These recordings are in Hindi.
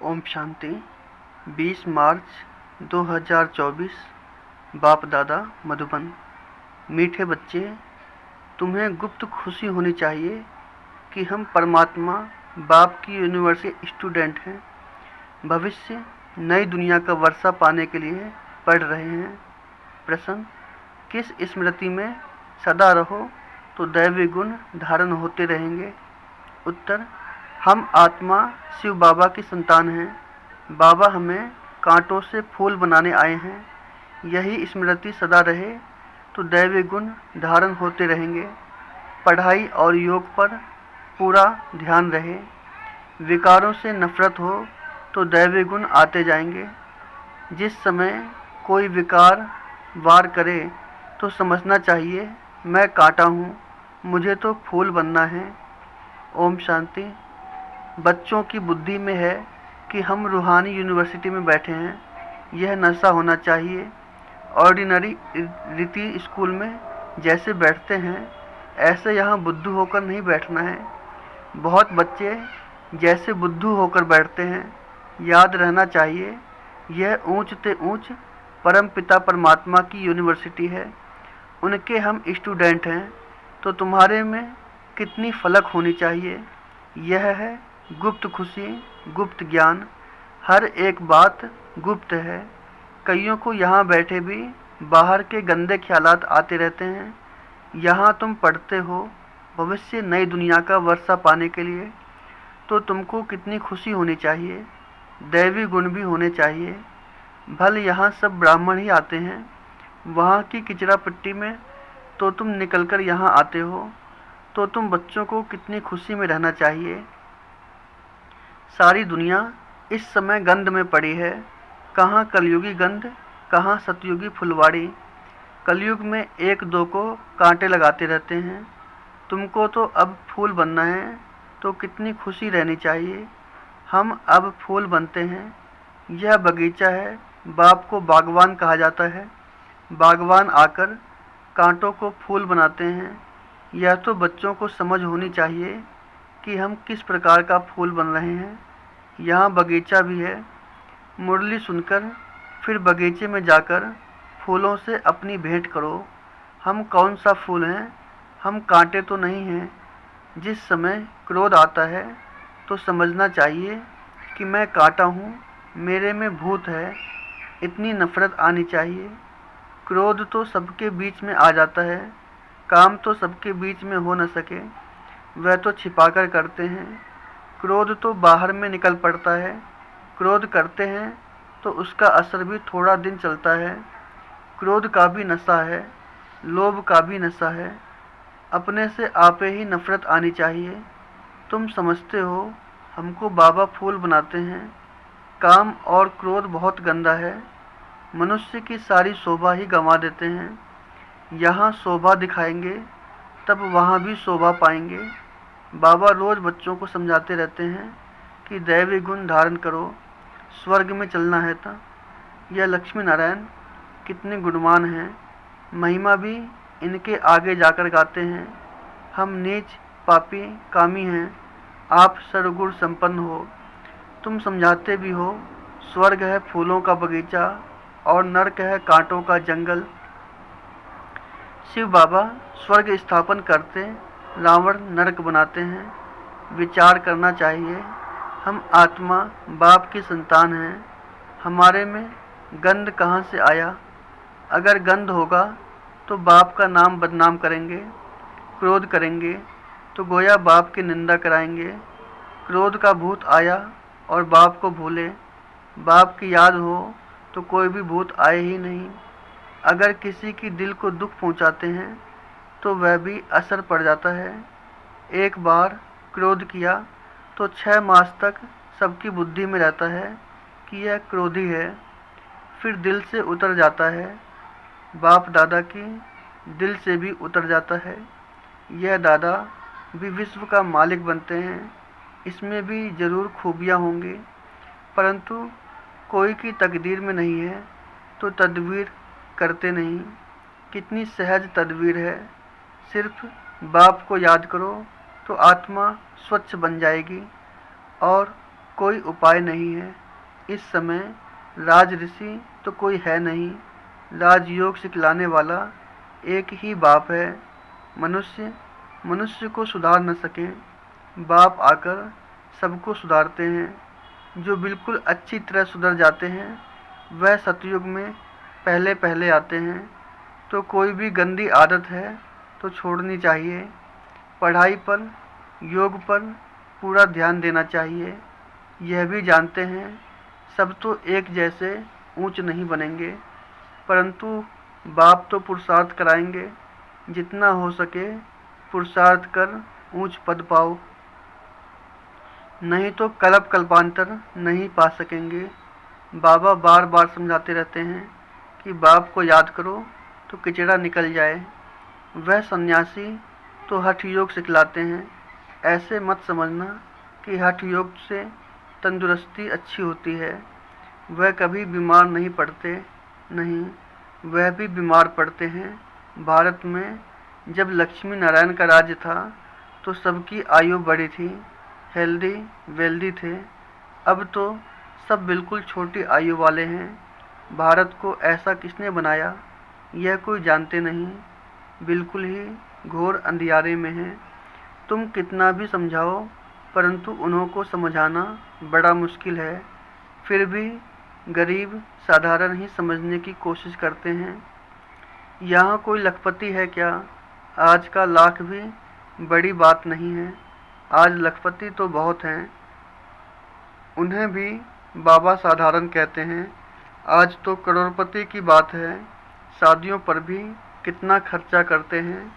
ओम शांति। 20 मार्च 2024। बाप दादा मधुबन। मीठे बच्चे, तुम्हें गुप्त खुशी होनी चाहिए कि हम परमात्मा बाप की यूनिवर्सिटी स्टूडेंट हैं। भविष्य नई दुनिया का वर्षा पाने के लिए पढ़ रहे हैं। प्रश्न: किस स्मृति में सदा रहो तो दैवी गुण धारण होते रहेंगे? उत्तर: हम आत्मा शिव बाबा की संतान हैं। बाबा हमें कांटों से फूल बनाने आए हैं। यही स्मृति सदा रहे तो दैवी गुण धारण होते रहेंगे। पढ़ाई और योग पर पूरा ध्यान रहे। विकारों से नफरत हो तो दैवी गुण आते जाएंगे। जिस समय कोई विकार वार करे तो समझना चाहिए, मैं कांटा हूँ, मुझे तो फूल बनना है। ओम शांति। बच्चों की बुद्धि में है कि हम रूहानी यूनिवर्सिटी में बैठे हैं। यह नशा होना चाहिए। ऑर्डिनरी रीति स्कूल में जैसे बैठते हैं ऐसे यहाँ बुद्धू होकर नहीं बैठना है। बहुत बच्चे जैसे बुद्धू होकर बैठते हैं। याद रहना चाहिए, यह ऊंच से ऊंच परम पिता परमात्मा की यूनिवर्सिटी है। उनके हम स्टूडेंट हैं, तो तुम्हारे में कितनी फलक होनी चाहिए। यह है गुप्त खुशी, गुप्त ज्ञान। हर एक बात गुप्त है। कईयों को यहाँ बैठे भी बाहर के गंदे ख्यालात आते रहते हैं। यहाँ तुम पढ़ते हो भविष्य नई दुनिया का वर्षा पाने के लिए, तो तुमको कितनी खुशी होनी चाहिए। दैवी गुण भी होने चाहिए। भल यहाँ सब ब्राह्मण ही आते हैं, वहाँ की किचड़ा पट्टी में तो तुम निकलकर यहाँ आते हो, तो तुम बच्चों को कितनी खुशी में रहना चाहिए। सारी दुनिया इस समय गंध में पड़ी है। कहाँ कलयुगी गंध, कहाँ सतयुगी फुलवाड़ी। कलयुग में एक दो को कांटे लगाते रहते हैं। तुमको तो अब फूल बनना है, तो कितनी खुशी रहनी चाहिए। हम अब फूल बनते हैं। यह बगीचा है, बाप को बागवान कहा जाता है। बागवान आकर कांटों को फूल बनाते हैं। यह तो बच्चों को समझ होनी चाहिए कि हम किस प्रकार का फूल बन रहे हैं। यहाँ बगीचा भी है। मुरली सुनकर फिर बगीचे में जाकर फूलों से अपनी भेंट करो। हम कौन सा फूल हैं, हम कांटे तो नहीं हैं। जिस समय क्रोध आता है तो समझना चाहिए कि मैं कांटा हूँ, मेरे में भूत है। इतनी नफरत आनी चाहिए। क्रोध तो सबके बीच में आ जाता है। काम तो सबके बीच में हो न सके, वह तो छिपाकर करते हैं। क्रोध तो बाहर में निकल पड़ता है। क्रोध करते हैं तो उसका असर भी थोड़ा दिन चलता है। क्रोध का भी नशा है, लोभ का भी नशा है। अपने से आपे ही नफरत आनी चाहिए। तुम समझते हो हमको बाबा फूल बनाते हैं। काम और क्रोध बहुत गंदा है। मनुष्य की सारी शोभा ही गंवा देते हैं। यहाँ शोभा दिखाएंगे तब वहाँ भी शोभा पाएंगे। बाबा रोज़ बच्चों को समझाते रहते हैं कि दैवी गुण धारण करो, स्वर्ग में चलना है। था यह लक्ष्मी नारायण कितने गुणवान हैं। महिमा भी इनके आगे जाकर गाते हैं। हम नीच पापी कामी हैं, आप सर्वगुण संपन्न हो। तुम समझाते भी हो स्वर्ग है फूलों का बगीचा और नरक है कांटों का जंगल। शिव बाबा स्वर्ग स्थापन करते, रावण नरक बनाते हैं। विचार करना चाहिए, हम आत्मा बाप की संतान हैं। हमारे में गंध कहाँ से आया? अगर गंध होगा तो बाप का नाम बदनाम करेंगे। क्रोध करेंगे तो गोया बाप की निंदा कराएंगे। क्रोध का भूत आया और बाप को भूले। बाप की याद हो तो कोई भी भूत आए ही नहीं। अगर किसी की दिल को दुख पहुंचाते हैं तो वह भी असर पड़ जाता है। एक बार क्रोध किया तो 6 मास तक सबकी बुद्धि में रहता है कि यह क्रोधी है, फिर दिल से उतर जाता है। बाप दादा की दिल से भी उतर जाता है। यह दादा भी विश्व का मालिक बनते हैं। इसमें भी ज़रूर खूबियाँ होंगी, परंतु कोई की तकदीर में नहीं है तो तदबीर करते नहीं। कितनी सहज तदबीर है। सिर्फ बाप को याद करो तो आत्मा स्वच्छ बन जाएगी और कोई उपाय नहीं है। इस समय राज ऋषि तो कोई है नहीं, राजयोग सिखलाने वाला एक ही बाप है। मनुष्य मनुष्य को सुधार न सके, बाप आकर सबको सुधारते हैं। जो बिल्कुल अच्छी तरह सुधर जाते हैं वह सतयुग में पहले पहले आते हैं। तो कोई भी गंदी आदत है तो छोड़नी चाहिए। पढ़ाई पर, योग पर पूरा ध्यान देना चाहिए। यह भी जानते हैं सब तो एक जैसे ऊंच नहीं बनेंगे, परंतु बाप तो पुरुषार्थ कराएंगे। जितना हो सके पुरुषार्थ कर ऊंच पद पाओ, नहीं तो कल्प कल्पांतर नहीं पा सकेंगे। बाबा बार बार समझाते रहते हैं कि बाप को याद करो तो किचड़ा निकल जाए। वह सन्यासी तो हठ योग सिखलाते हैं। ऐसे मत समझना कि हठ योग से तंदुरुस्ती अच्छी होती है। वह कभी बीमार नहीं पड़ते, नहीं, वह भी बीमार पड़ते हैं। भारत में जब लक्ष्मी नारायण का राज्य था तो सबकी आयु बड़ी थी, हेल्दी वेल्दी थे। अब तो सब बिल्कुल छोटी आयु वाले हैं। भारत को ऐसा किसने बनाया यह कोई जानते नहीं, बिल्कुल ही घोर अंधियारे में है। तुम कितना भी समझाओ परंतु उन्हों को समझाना बड़ा मुश्किल है। फिर भी गरीब साधारण ही समझने की कोशिश करते हैं। यहाँ कोई लखपति है क्या? आज का लाख भी बड़ी बात नहीं है। आज लखपति तो बहुत हैं, उन्हें भी बाबा साधारण कहते हैं। आज तो करोड़पति की बात है, शादियों पर भी कितना खर्चा करते हैं।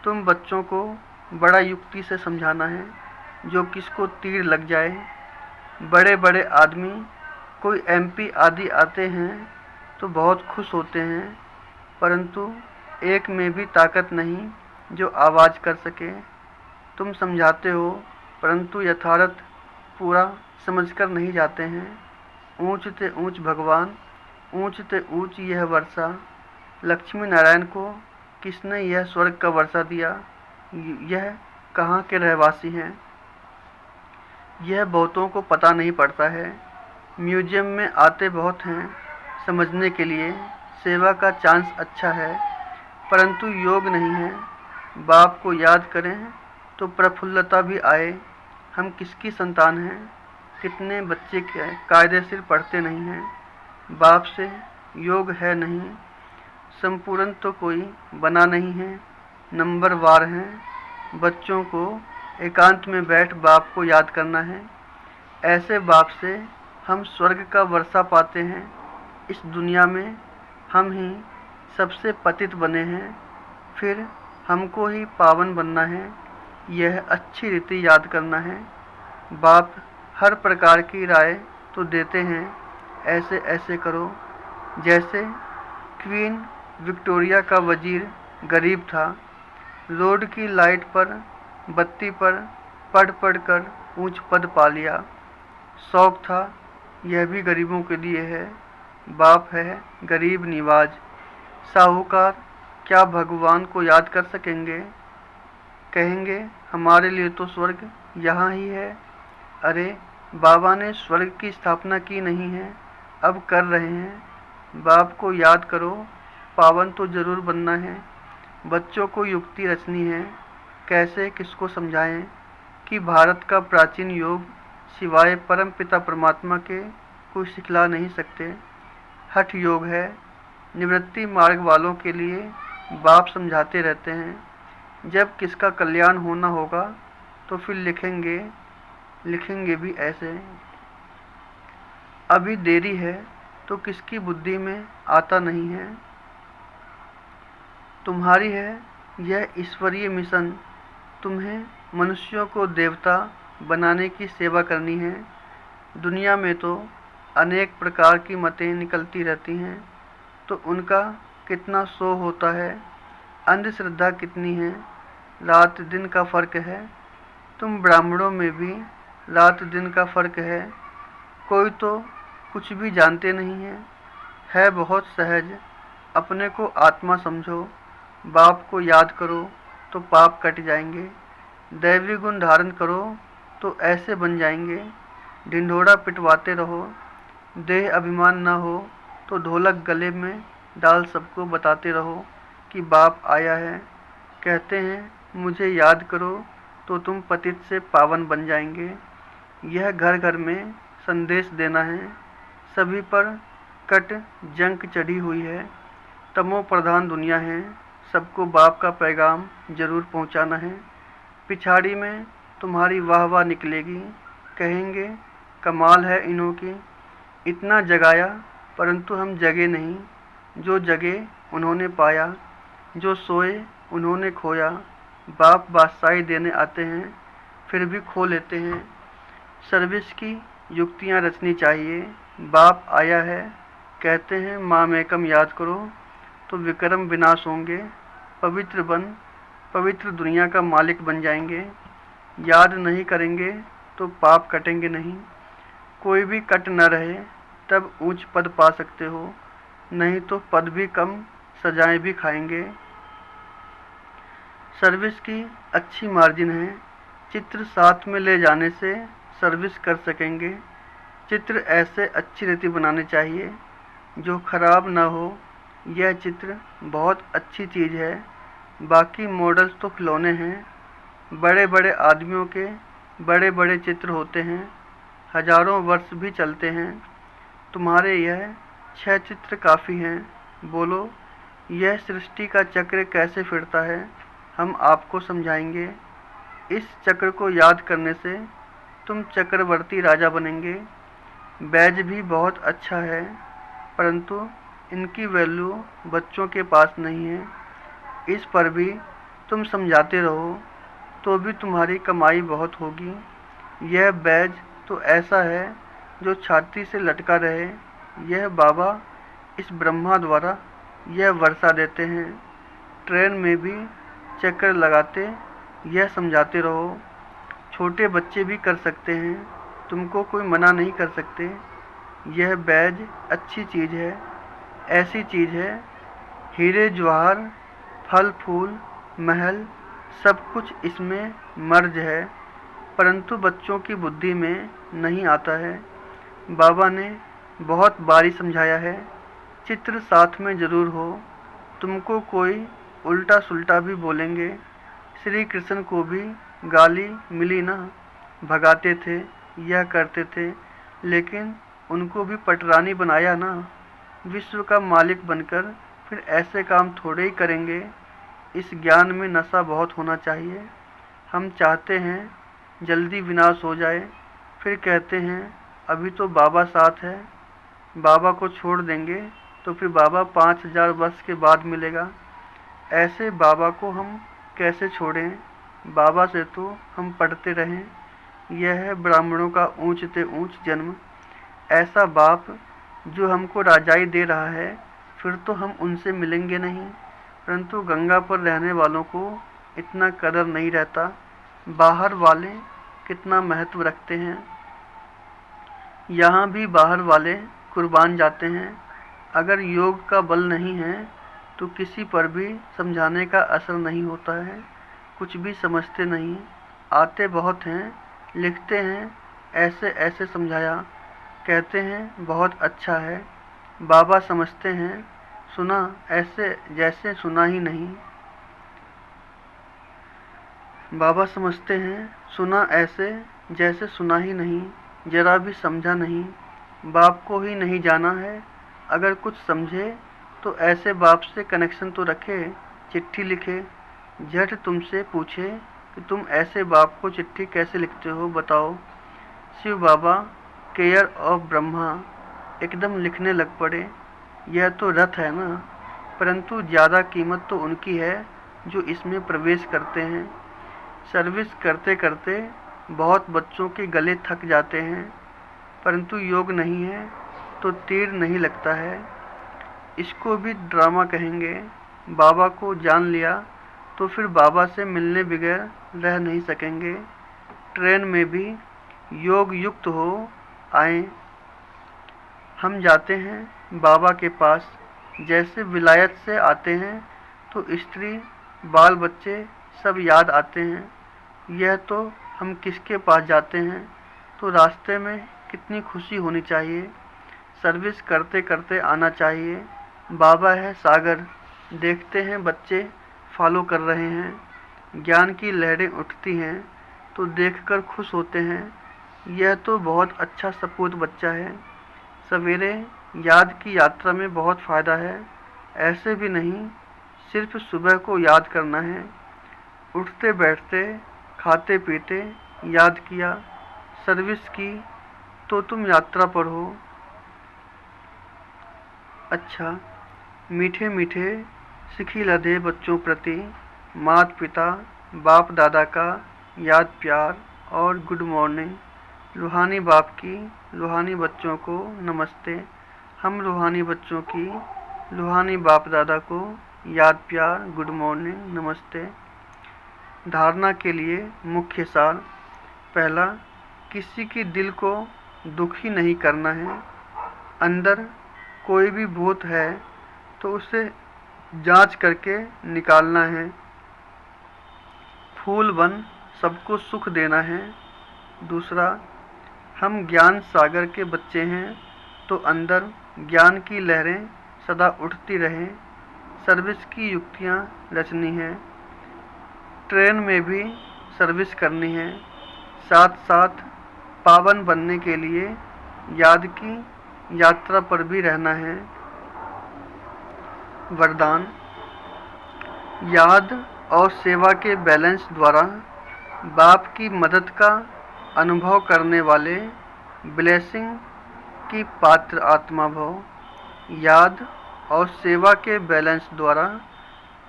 तुम बच्चों को बड़ा युक्ति से समझाना है, जो किसको तीर लग जाए। बड़े बड़े आदमी कोई एमपी आदि आते हैं तो बहुत खुश होते हैं, परंतु एक में भी ताकत नहीं जो आवाज़ कर सके। तुम समझाते हो परंतु यथार्थ पूरा समझकर नहीं जाते हैं। ऊंच ते ऊंच भगवान, ऊंच ते ऊंच यह वर्षा। लक्ष्मी नारायण को किसने यह स्वर्ग का वर्षा दिया? यह कहाँ के रहवासी हैं? यह बहुतों को पता नहीं पड़ता है। म्यूजियम में आते बहुत हैं समझने के लिए, सेवा का चांस अच्छा है, परंतु योग नहीं है। बाप को याद करें तो प्रफुल्लता भी आए। हम किसकी संतान हैं? कितने बच्चे कायदे सिर पढ़ते नहीं हैं। बाप से योग है नहीं, संपूर्ण तो कोई बना नहीं है, नंबर वार हैं। बच्चों को एकांत में बैठ बाप को याद करना है। ऐसे बाप से हम स्वर्ग का वर्षा पाते हैं। इस दुनिया में हम ही सबसे पतित बने हैं, फिर हमको ही पावन बनना है। यह अच्छी रीति याद करना है। बाप हर प्रकार की राय तो देते हैं, ऐसे ऐसे करो। जैसे क्वीन विक्टोरिया का वजीर गरीब था, रोड की लाइट पर बत्ती पर पढ़ पढ़ कर ऊंच पद पा लिया। शौक था, यह भी गरीबों के लिए है। बाप है गरीब निवाज। साहूकार क्या भगवान को याद कर सकेंगे? कहेंगे हमारे लिए तो स्वर्ग यहाँ ही है। अरे बाबा ने स्वर्ग की स्थापना की नहीं है, अब कर रहे हैं। बाप को याद करो, पावन तो जरूर बनना है। बच्चों को युक्ति रचनी है, कैसे किसको समझाएं कि भारत का प्राचीन योग सिवाय परम पिता परमात्मा के कोई सिखला नहीं सकते। हठ योग है, निवृत्ति मार्ग वालों के लिए बाप समझाते रहते हैं। जब किसका कल्याण होना होगा तो फिर लिखेंगे भी ऐसे। अभी देरी है तो किसकी बुद्धि में आता नहीं है। तुम्हारी है यह ईश्वरीय मिशन। तुम्हें मनुष्यों को देवता बनाने की सेवा करनी है। दुनिया में तो अनेक प्रकार की मतें निकलती रहती हैं, तो उनका कितना शो होता है, अंधश्रद्धा कितनी है, रात दिन का फ़र्क है। तुम ब्राह्मणों में भी रात दिन का फ़र्क है। कोई तो कुछ भी जानते नहीं है बहुत सहज। अपने को आत्मा समझो, बाप को याद करो तो पाप कट जाएंगे। दैवी गुण धारण करो तो ऐसे बन जाएंगे। ढिंढोरा पिटवाते रहो। देह अभिमान न हो तो ढोलक गले में डाल सबको बताते रहो कि बाप आया है। कहते हैं मुझे याद करो तो तुम पतित से पावन बन जाएंगे। यह घर घर में संदेश देना है। सभी पर कट जंक चढ़ी हुई है। तमो प्रधान दुनिया है। सबको बाप का पैगाम जरूर पहुंचाना है। पिछाड़ी में तुम्हारी वाह वाह निकलेगी। कहेंगे कमाल है इन्हों की, इतना जगाया परंतु हम जगे नहीं। जो जगे उन्होंने पाया, जो सोए उन्होंने खोया। बाप बादशाही देने आते हैं फिर भी खो लेते हैं। सर्विस की युक्तियाँ रचनी चाहिए। बाप आया है, कहते हैं माम एकम याद करो तो विक्रम विनाश होंगे। पवित्र बन पवित्र दुनिया का मालिक बन जाएंगे। याद नहीं करेंगे तो पाप कटेंगे नहीं। कोई भी कट न रहे तब ऊंच पद पा सकते हो, नहीं तो पद भी कम, सजाएं भी खाएंगे। सर्विस की अच्छी मार्जिन है। चित्र साथ में ले जाने से सर्विस कर सकेंगे। चित्र ऐसे अच्छी रीति बनाने चाहिए जो खराब ना हो। यह चित्र बहुत अच्छी चीज़ है। बाकी मॉडल्स तो खिलौने हैं। बड़े बड़े आदमियों के बड़े बड़े चित्र होते हैं, हजारों वर्ष भी चलते हैं। तुम्हारे यह 6 चित्र काफ़ी हैं। बोलो यह सृष्टि का चक्र कैसे फिरता है, हम आपको समझाएंगे। इस चक्र को याद करने से तुम चक्रवर्ती राजा बनेंगे। बैज भी बहुत अच्छा है परंतु इनकी वैल्यू बच्चों के पास नहीं है। इस पर भी तुम समझाते रहो तो भी तुम्हारी कमाई बहुत होगी। यह बैज तो ऐसा है जो छाती से लटका रहे। यह बाबा इस ब्रह्मा द्वारा यह वर्षा देते हैं। ट्रेन में भी चक्कर लगाते यह समझाते रहो। छोटे बच्चे भी कर सकते हैं, तुमको कोई मना नहीं कर सकते। यह बैज अच्छी चीज़ है, ऐसी चीज़ है हीरे जवाहर फल फूल महल सब कुछ इसमें मर्ज है, परंतु बच्चों की बुद्धि में नहीं आता है। बाबा ने बहुत बारी समझाया है। चित्र साथ में ज़रूर हो। तुमको कोई उल्टा सुल्टा भी बोलेंगे। श्री कृष्ण को भी गाली मिली ना, भगाते थे, यह करते थे, लेकिन उनको भी पटरानी बनाया ना। विश्व का मालिक बनकर फिर ऐसे काम थोड़े ही करेंगे। इस ज्ञान में नशा बहुत होना चाहिए। हम चाहते हैं जल्दी विनाश हो जाए, फिर कहते हैं अभी तो बाबा साथ है। बाबा को छोड़ देंगे तो फिर बाबा 5000 वर्ष के बाद मिलेगा। ऐसे बाबा को हम कैसे छोड़ें? बाबा से तो हम पढ़ते रहें। यह है ब्राह्मणों का ऊंच ते ऊंच जन्म। ऐसा बाप जो हमको राजाई दे रहा है, फिर तो हम उनसे मिलेंगे नहीं। परंतु गंगा पर रहने वालों को इतना कदर नहीं रहता। बाहर वाले कितना महत्व रखते हैं। यहाँ भी बाहर वाले कुर्बान जाते हैं। अगर योग का बल नहीं है तो किसी पर भी समझाने का असर नहीं होता है। कुछ भी समझते नहीं। आते बहुत हैं, लिखते हैं ऐसे ऐसे समझाया, कहते हैं बहुत अच्छा है। बाबा समझते हैं सुना ऐसे जैसे सुना ही नहीं। बाबा समझते हैं सुना ऐसे जैसे सुना ही नहीं, जरा भी समझा नहीं। बाप को ही नहीं जाना है। अगर कुछ समझे तो ऐसे बाप से कनेक्शन तो रखे, चिट्ठी लिखे। झट तुमसे पूछे कि तुम ऐसे बाप को चिट्ठी कैसे लिखते हो, बताओ। शिव बाबा केयर ऑफ ब्रह्मा एकदम लिखने लग पड़े। यह तो रथ है ना, परंतु ज़्यादा कीमत तो उनकी है जो इसमें प्रवेश करते हैं। सर्विस करते करते बहुत बच्चों के गले थक जाते हैं, परंतु योग नहीं है तो तीर नहीं लगता है। इसको भी ड्रामा कहेंगे। बाबा को जान लिया तो फिर बाबा से मिलने बगैर रह नहीं सकेंगे। ट्रेन में भी योग युक्त हो आए। हम जाते हैं बाबा के पास, जैसे विलायत से आते हैं तो स्त्री बाल बच्चे सब याद आते हैं। यह तो हम किसके पास जाते हैं? तो रास्ते में कितनी खुशी होनी चाहिए। सर्विस करते करते आना चाहिए। बाबा है सागर, देखते हैं बच्चे फॉलो कर रहे हैं। ज्ञान की लहरें उठती हैं तो देखकर खुश होते हैं। यह तो बहुत अच्छा सपूत बच्चा है। सवेरे याद की यात्रा में बहुत फ़ायदा है। ऐसे भी नहीं, सिर्फ सुबह को याद करना है। उठते बैठते, खाते पीते याद किया, सर्विस की, तो तुम यात्रा पर हो। अच्छा, मीठे मीठे सिखी लदे बच्चों प्रति माता पिता बाप दादा का याद प्यार और गुड मॉर्निंग। रूहानी बाप की रूहानी बच्चों को नमस्ते। हम रूहानी बच्चों की रूहानी बाप दादा को याद प्यार गुड मॉर्निंग नमस्ते। धारणा के लिए मुख्य सार। पहला, किसी के दिल को दुखी नहीं करना है। अंदर कोई भी भूत है तो उसे जांच करके निकालना है। फूल बन सबको सुख देना है। दूसरा, हम ज्ञान सागर के बच्चे हैं तो अंदर ज्ञान की लहरें सदा उठती रहें। सर्विस की युक्तियाँ रचनी हैं। ट्रेन में भी सर्विस करनी है। साथ साथ पावन बनने के लिए याद की यात्रा पर भी रहना है। वरदान। याद और सेवा के बैलेंस द्वारा बाप की मदद का अनुभव करने वाले ब्लेसिंग की पात्र आत्मा भव। याद और सेवा के बैलेंस द्वारा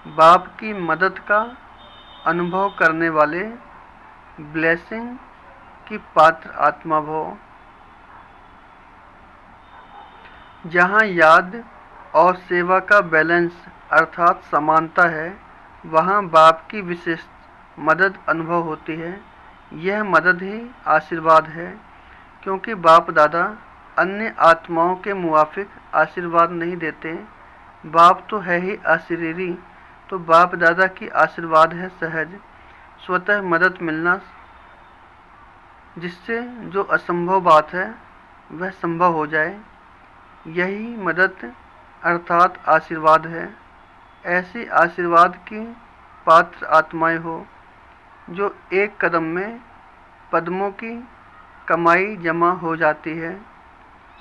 बाप की मदद का अनुभव करने वाले ब्लेसिंग की पात्र आत्मा भव। जहाँ याद और सेवा का बैलेंस अर्थात समानता है, वहाँ बाप की विशेष मदद अनुभव होती है। यह मदद ही आशीर्वाद है, क्योंकि बाप दादा अन्य आत्माओं के मुवाफिक आशीर्वाद नहीं देते। बाप तो है ही अशरीरी, तो बाप दादा की आशीर्वाद है सहज, स्वतः मदद मिलना, जिससे जो असंभव बात है वह संभव हो जाए। यही मदद अर्थात आशीर्वाद है। ऐसी आशीर्वाद की पात्र आत्माएं हो जो एक कदम में पद्मों की कमाई जमा हो जाती है।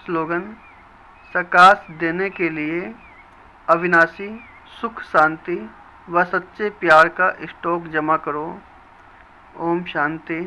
स्लोगन। सकाश देने के लिए अविनाशी सुख शांति व सच्चे प्यार का स्टॉक जमा करो। ओम शांति।